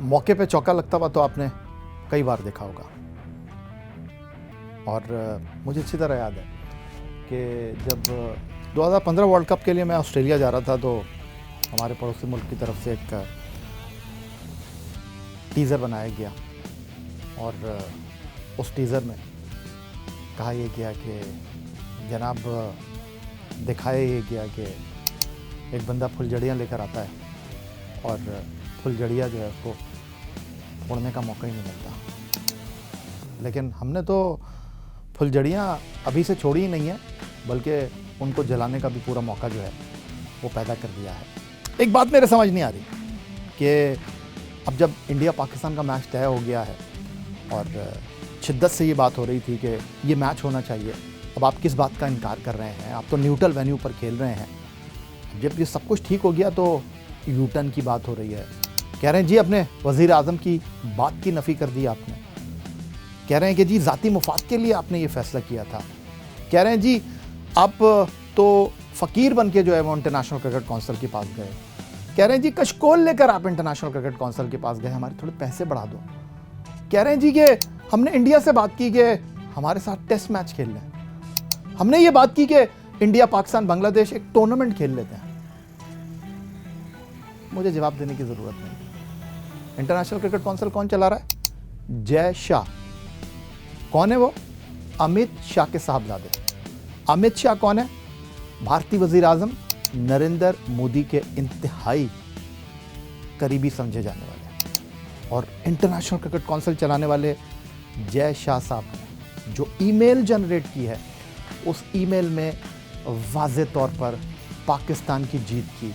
मौके पे चौका लगता हुआ तो आपने कई बार देखा होगा। और मुझे अच्छी तरह याद है कि जब 2015 वर्ल्ड कप के लिए मैं ऑस्ट्रेलिया जा रहा था तो हमारे पड़ोसी मुल्क की तरफ से एक टीज़र बनाया गया और उस टीज़र में कहा यह गया कि जनाब दिखाया ये गया कि एक बंदा फुलझड़ियाँ लेकर आता है और फुलझड़ियाँ जो है उसको तोड़ने का मौका ही नहीं मिलता। लेकिन हमने तो फुलझड़ियाँ अभी से छोड़ी ही नहीं है, बल्कि उनको जलाने का भी पूरा मौका जो है वो पैदा कर दिया है। एक बात मेरे समझ नहीं आ रही कि अब जब इंडिया पाकिस्तान का मैच तय हो गया है और शिद्दत से ये बात हो रही थी कि ये मैच होना चाहिए, अब आप किस बात का इनकार कर रहे हैं? आप तो न्यूट्रल वेन्यू पर खेल रहे हैं। जब ये सब कुछ ठीक हो गया तो यू टर्न की बात हो रही है। कह रहे हैं जी अपने वज़ीर आज़म की बात की नफ़ी कर दी आपने। कह रहे हैं कि जी ज़ाती मुफाद के लिए आपने ये फ़ैसला किया था। कह रहे हैं जी आप तो फ़कीर बन के जो है वो इंटरनेशनल क्रिकेट काउंसिल के पास गए। कह रहे हैं जी कशकोल लेकर आप इंटरनेशनल क्रिकेट काउंसिल के पास गए, हमारे थोड़े पैसे बढ़ा दो। कह रहे हैं जी कि हमने इंडिया से बात की कि हमारे साथ टेस्ट मैच खेल लें। हमने ये बात की कि इंडिया पाकिस्तान बांग्लादेश एक टूर्नामेंट खेल लेते हैं। मुझे जवाब देने की ज़रूरत नहीं। इंटरनेशनल क्रिकेट काउंसिल कौन चला रहा है? जय शाह। कौन है वो? अमित शाह के साहबजादे। अमित शाह कौन है? भारतीय वज़ीर आज़म नरेंद्र मोदी के इंतहाई करीबी समझे जाने वाले और इंटरनेशनल क्रिकेट काउंसिल चलाने वाले जय शाह साहब ने जो ईमेल जनरेट की है, उस ईमेल में वाज़े तौर पर पाकिस्तान की जीत की,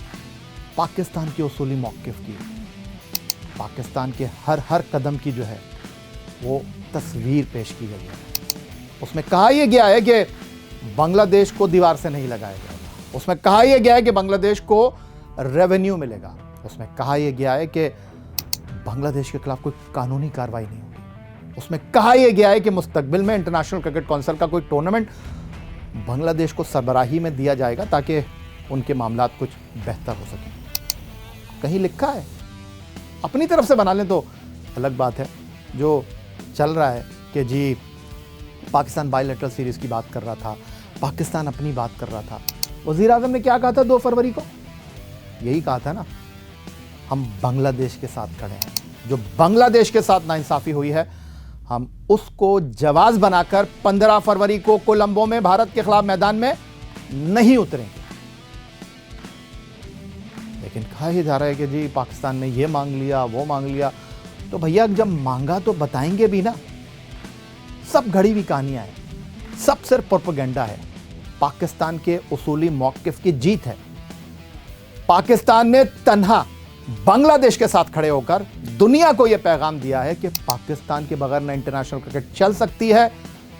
पाकिस्तान की उसूली मौक़िफ़ की, पाकिस्तान के हर कदम की जो है वो तस्वीर पेश की गई है। उसमें कहा यह गया है कि बांग्लादेश को दीवार से नहीं लगाया जाएगा। उसमें कहा यह गया है कि बांग्लादेश को रेवेन्यू मिलेगा। उसमें कहा यह गया है कि बांग्लादेश के खिलाफ कोई कानूनी कार्रवाई नहीं होगी। उसमें कहा यह गया है कि मुस्तकबिल में इंटरनेशनल क्रिकेट काउंसिल का कोई टूर्नामेंट बांग्लादेश को सरबराही में दिया जाएगा ताकि उनके मामलात कुछ बेहतर हो सकें। कहीं लिखा है? अपनी तरफ से बना लें तो अलग बात है। जो चल रहा है कि जी पाकिस्तान बायलैटरल सीरीज़ की बात कर रहा था, पाकिस्तान अपनी बात कर रहा था। वज़ीर आज़म ने क्या कहा था 2 फरवरी को? यही कहा था ना, हम बांग्लादेश के साथ खड़े हैं। जो बांग्लादेश के साथ नाइंसाफ़ी हुई है हम उसको जवाज़ बनाकर 15 फरवरी को कोलंबो में भारत के खिलाफ मैदान में नहीं उतरेंगे। लेकिन कहा यह जा रहा है कि जी पाकिस्तान ने ये मांग लिया, वो मांग लिया। तो भैया जब मांगा तो बताएंगे भी ना। सब घड़ी हुई कहानियां हैं, सब सिर्फ प्रोपेगेंडा है। पाकिस्तान के उसूली मौक़िफ़ की जीत है। पाकिस्तान ने तन्हा बांग्लादेश के साथ खड़े होकर दुनिया को यह पैगाम दिया है कि पाकिस्तान के बगैर न इंटरनेशनल क्रिकेट चल सकती है,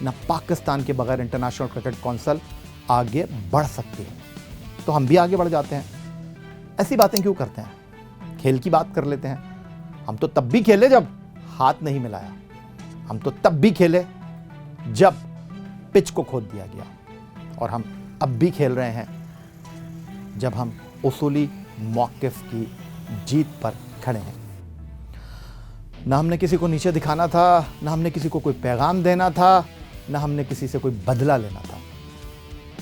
न पाकिस्तान के बगैर इंटरनेशनल क्रिकेट काउंसिल आगे बढ़ सकती है। तो हम भी आगे बढ़ जाते हैं। ऐसी बातें क्यों करते हैं? खेल की बात कर लेते हैं। हम तो तब भी खेले जब हाथ नहीं मिलाया। हम तो तब भी खेले जब पिच को खोद दिया गया। और हम अब भी खेल रहे हैं जब हम उसूली मौक़िफ़ की जीत पर खड़े हैं। ना हमने किसी को नीचे दिखाना था, ना हमने किसी को कोई पैगाम देना था, ना हमने किसी से कोई बदला लेना था।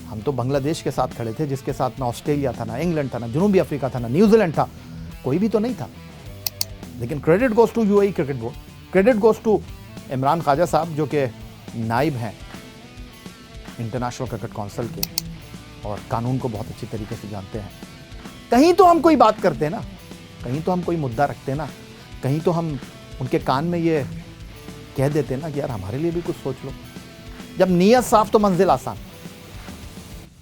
हम तो बांग्लादेश के साथ खड़े थे जिसके साथ ना ऑस्ट्रेलिया था, ना इंग्लैंड था, ना जनूबी अफ्रीका था, ना न्यूजीलैंड था। कोई भी तो नहीं था। लेकिन credit goes to UAE cricket board, credit goes to Imran Khawaja साहब जो कि नाइब हैं इंटरनेशनल क्रिकेट काउंसिल के और कानून को बहुत अच्छी तरीके से जानते हैं। कहीं तो हम कोई बात करते हैं ना, कहीं तो हम कोई मुद्दा रखते हैं ना, कहीं तो हम उनके कान में ये कह देते हैं ना कि यार हमारे लिए भी कुछ सोच लो। जब नीयत साफ तो मंजिल आसान।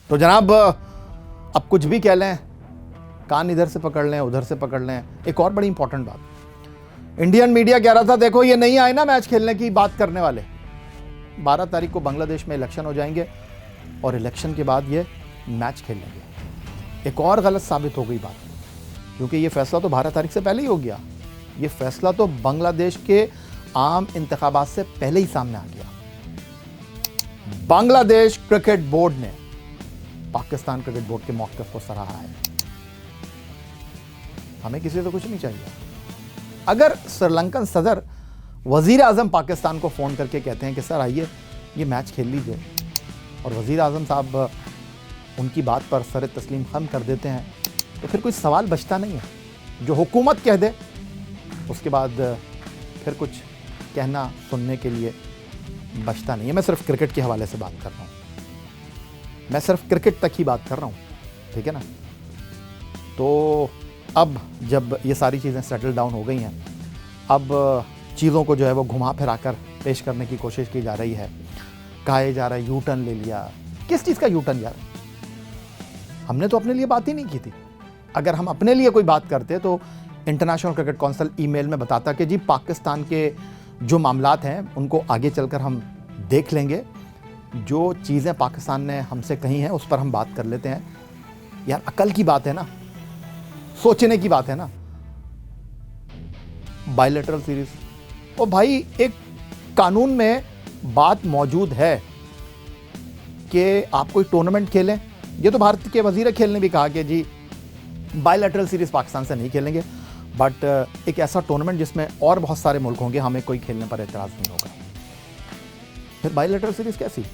तो जनाब अब कुछ भी कह लें, कान इधर से पकड़ लें, उधर से पकड़ लें। एक और बड़ी इंपॉर्टेंट बात, इंडियन मीडिया कह रहा था देखो ये नहीं आए ना मैच खेलने की बात करने वाले। 12 तारीख को बांग्लादेश में इलेक्शन हो जाएंगे और इलेक्शन के बाद ये मैच खेल लेंगे। एक और गलत साबित हो गई बात, क्योंकि ये फैसला तो 12 तारीख से पहले ही हो गया। ये फैसला तो बांग्लादेश के आम इंतखाबात से पहले ही सामने आ गया। बांग्लादेश क्रिकेट बोर्ड ने पाकिस्तान क्रिकेट बोर्ड के मौक़िफ़ को सराहा है। हमें किसी से कुछ नहीं चाहिए। अगर श्रीलंकन सदर वजीर आजम पाकिस्तान को फ़ोन करके कहते हैं कि सर आइए ये मैच खेल लीजिए, और वजीर आजम साहब उनकी बात पर सर तस्लीम खम कर देते हैं, तो फिर कोई सवाल बचता नहीं है। जो हुकूमत कह दे उसके बाद फिर कुछ कहना सुनने के लिए बचता नहीं है। मैं सिर्फ क्रिकेट के हवाले से बात कर रहा हूँ, मैं सिर्फ क्रिकेट तक ही बात कर रहा हूँ, ठीक है ना। तो अब जब ये सारी चीज़ें सेटल डाउन हो गई हैं, अब चीज़ों को जो है वो घुमा फिरा कर पेश करने की कोशिश की जा रही है। कहा जा रहा है यू टर्न ले लिया। किस चीज़ का यू टर्न यार? हमने तो अपने लिए बात ही नहीं की थी। अगर हम अपने लिए कोई बात करते तो इंटरनेशनल क्रिकेट काउंसिल ईमेल में बताता कि जी पाकिस्तान के जो मामलात हैं उनको आगे चलकर हम देख लेंगे, जो चीज़ें पाकिस्तान ने हमसे कही हैं उस पर हम बात कर लेते हैं। यार अकल की बात है ना, सोचने की बात है ना। बायलैटरल सीरीज, ओ भाई एक कानून में बात मौजूद है कि आप कोई टूर्नामेंट खेलें। ये तो भारत के वजीर खेल ने भी कहा कि जी बायलैटरल सीरीज पाकिस्तान से नहीं खेलेंगे, बट एक ऐसा टूर्नामेंट जिसमें और बहुत सारे मुल्क होंगे, हमें कोई खेलने पर एतराज़ नहीं होगा। फिर बायलैटरल सीरीज कैसी?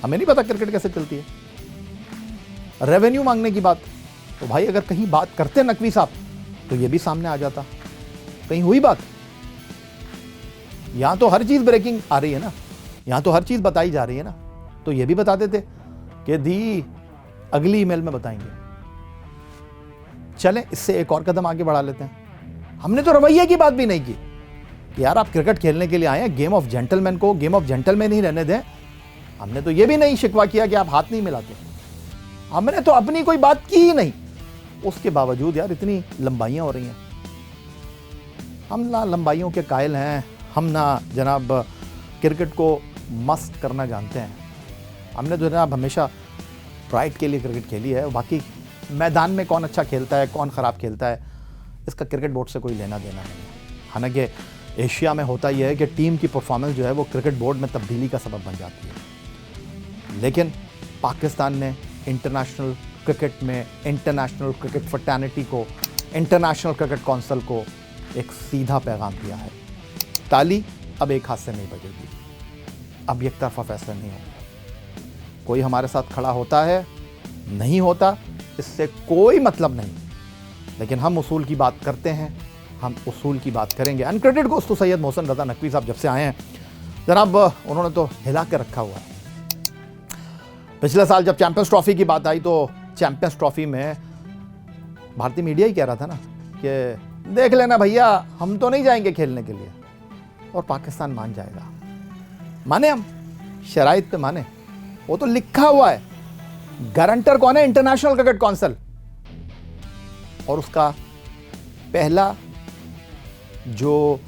हमें नहीं पता क्रिकेट कैसे चलती है। रेवेन्यू मांगने की बात, तो भाई अगर कहीं बात करते नकवी साहब तो ये भी सामने आ जाता। कहीं हुई बात? यहां तो हर चीज ब्रेकिंग आ रही है ना, यहां तो हर चीज बताई जा रही है ना, तो ये भी बता देते कि दी अगली ईमेल में बताएंगे। चलें इससे एक और कदम आगे बढ़ा लेते हैं। हमने तो रवैये की बात भी नहीं की। यार आप क्रिकेट खेलने के लिए आए हैं, गेम ऑफ जेंटलमैन को गेम ऑफ जेंटलमैन ही रहने दें। हमने तो ये भी नहीं शिकवा किया कि आप हाथ नहीं मिलाते। हमने तो अपनी कोई बात की ही नहीं। उसके बावजूद यार इतनी लंबाइयां हो रही हैं। हम ना लंबाइयों के कायल हैं, हम ना जनाब क्रिकेट को मस्त करना जानते हैं। हमने तो जनाब हमेशा प्राइड के लिए क्रिकेट खेली है। बाकी मैदान में कौन अच्छा खेलता है कौन ख़राब खेलता है इसका क्रिकेट बोर्ड से कोई लेना देना नहीं है। हालांकि एशिया में होता यह है कि टीम की परफॉर्मेंस जो है वो क्रिकेट बोर्ड में तब्दीली का सबब बन जाती है। लेकिन पाकिस्तान ने इंटरनेशनल क्रिकेट में इंटरनेशनल क्रिकेट फ्रेटर्निटी को, इंटरनेशनल क्रिकेट काउंसिल को एक सीधा पैगाम दिया है, ताली अब एक हाथ से नहीं बजेगी, अब एक तरफा फैसला नहीं होगा। कोई हमारे साथ खड़ा होता है नहीं होता इससे कोई मतलब नहीं, लेकिन हम उसूल की बात करते हैं, हम उसूल की बात करेंगे। अनक्रेडिट गोज़ टू सैयद मोहसिन रज़ा नकवी साहब जब से आए हैं जनाब उन्होंने तो हिला के रखा हुआ है। पिछले साल जब चैंपियंस ट्रॉफी की बात आई तो चैंपियंस ट्रॉफी में भारतीय मीडिया ही कह रहा था ना कि देख लेना भैया हम तो नहीं जाएंगे खेलने के लिए, और पाकिस्तान मान जाएगा। माने हम शराइत पे माने, वो तो लिखा हुआ है। गारंटर कौन है? International cricket council. और उसका पहला जो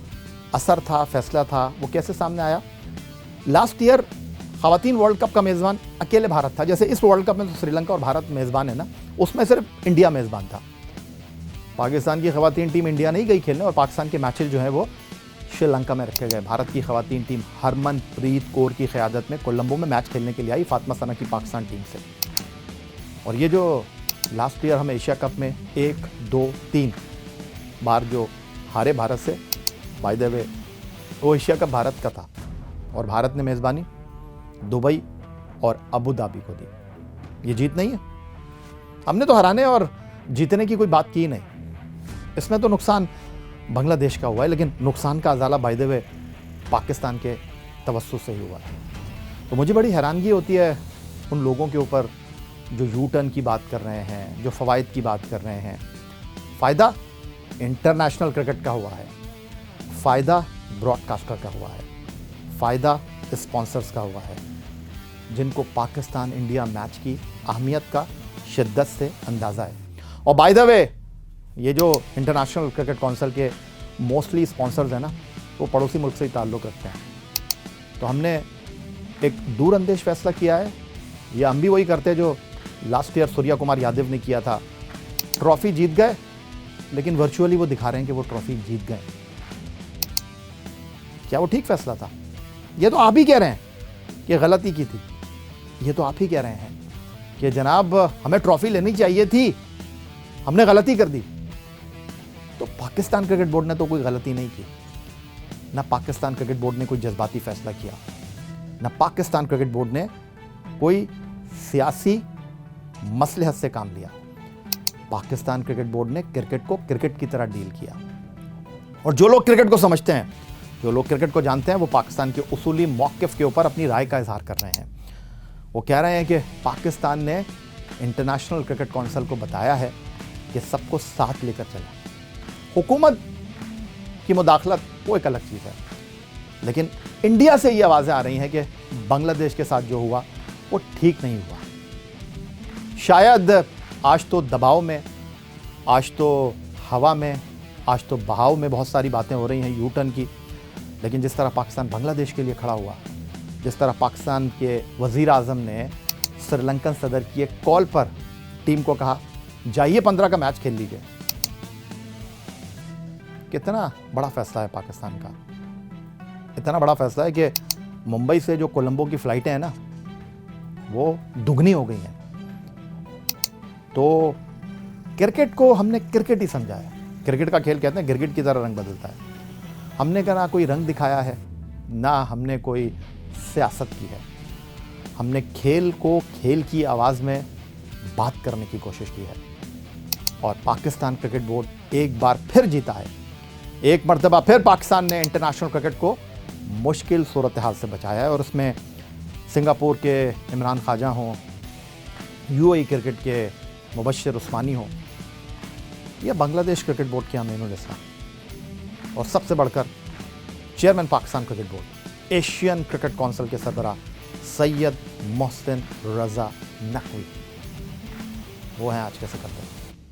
असर था, फैसला था, वो कैसे सामने आया? लास्ट ईयर ख़वातीन वर्ल्ड कप का मेज़बान अकेले भारत था। जैसे इस वर्ल्ड कप में तो श्रीलंका और भारत मेज़बान है ना, उसमें सिर्फ इंडिया मेज़बान था। पाकिस्तान की ख़वातीन टीम इंडिया नहीं गई खेलने, और पाकिस्तान के मैचेस जो हैं वो श्रीलंका में रखे गए। भारत की ख़वातीन टीम हरमनप्रीत कौर की क़यादत में कोलंबो में मैच खेलने के लिए आई फातिमा सना की पाकिस्तान टीम से। और ये जो लास्ट ईयर हम एशिया कप में 1, 2, 3 बार जो हारे भारत से, बाय द वे वो एशिया कप भारत का था, और भारत ने मेज़बानी दुबई और अबू धाबी को दी। ये जीत नहीं है। हमने तो हराने और जीतने की कोई बात की नहीं। इसमें तो नुकसान बांग्लादेश का हुआ है, लेकिन नुकसान का अजाला बाय द वे पाकिस्तान के तवस्सुस से ही हुआ है। तो मुझे बड़ी हैरानगी होती है उन लोगों के ऊपर जो यू टर्न की बात कर रहे हैं, जो फ़वाइद की बात कर रहे हैं। फ़ायदा इंटरनेशनल क्रिकेट का हुआ है, फ़ायदा ब्रॉडकास्टर का हुआ है, फ़ायदा स्पॉन्सर्स का हुआ है, जिनको पाकिस्तान इंडिया मैच की अहमियत का शिद्दत से अंदाज़ा है। और बाय द वे ये जो इंटरनेशनल क्रिकेट काउंसिल के मोस्टली स्पॉन्सर्स हैं ना, वो पड़ोसी मुल्क से ही ताल्लुक़ रखते हैं। तो हमने एक दूरअंदेश फैसला किया है। ये हम भी वही करते हैं जो लास्ट ईयर सूर्या कुमार यादव ने किया था। ट्रॉफ़ी जीत गए, लेकिन वर्चुअली वो दिखा रहे हैं कि वो ट्रॉफ़ी जीत गए। क्या वो ठीक फैसला था? ये तो आप ही कह रहे हैं कि गलती की थी। ये तो आप ही कह रहे हैं कि जनाब हमें ट्रॉफ़ी लेनी चाहिए थी, हमने गलती कर दी। तो पाकिस्तान क्रिकेट बोर्ड ने तो कोई गलती नहीं की, ना पाकिस्तान क्रिकेट बोर्ड ने कोई जज्बाती फैसला किया, ना पाकिस्तान क्रिकेट बोर्ड ने कोई सियासी मसलहत से काम लिया। पाकिस्तान क्रिकेट बोर्ड ने क्रिकेट को क्रिकेट की तरह डील किया। और जो लोग क्रिकेट को समझते हैं, जो लोग क्रिकेट को जानते हैं, वो पाकिस्तान के उसूली मौक़िफ़ के ऊपर अपनी राय का इजहार कर रहे हैं। वो कह रहे हैं कि पाकिस्तान ने इंटरनेशनल क्रिकेट काउंसिल को बताया है कि सबको साथ लेकर चला। हुकूमत की मुदाखलत वो एक अलग चीज़ है, लेकिन इंडिया से ये आवाज़ें आ रही हैं कि बांग्लादेश के साथ जो हुआ वो ठीक नहीं हुआ। शायद आज तो दबाव में, आज तो हवा में, आज तो बहाव में बहुत सारी बातें हो रही हैं यू टर्न की, लेकिन जिस तरह पाकिस्तान बांग्लादेश के लिए खड़ा हुआ, जिस तरह पाकिस्तान के वज़ीर आज़म ने श्रीलंकन सदर की एक कॉल पर टीम को कहा जाइए 15 का मैच खेल लीजिए, कितना बड़ा फैसला है पाकिस्तान का। इतना बड़ा फैसला है कि मुंबई से जो कोलंबो की फ़्लाइटें हैं ना, वो दुगनी हो गई हैं। तो क्रिकेट को हमने क्रिकेट ही समझा है। क्रिकेट का खेल कहते हैं गिरगिट की तरह रंग बदलता है। हमने ना कोई रंग दिखाया है, ना हमने कोई सियासत की है। हमने खेल को खेल की आवाज़ में बात करने की कोशिश की है। और पाकिस्तान क्रिकेट बोर्ड एक बार फिर जीता है। एक मरतबा फिर पाकिस्तान ने इंटरनेशनल क्रिकेट को मुश्किल सूरत हाल से बचाया है, और उसमें सिंगापुर के इमरान ख्वाजा हों, यूएई क्रिकेट के मुबश्शिर उस्मानी हों, या बांग्लादेश क्रिकेट बोर्ड के अमीनुल इस्लाम, और सबसे बढ़कर chairman Pakistan cricket board, Asian cricket council के सरबराह सैयद मोहसिन रज़ा नकवी, वो हैं आज के सिकंदर।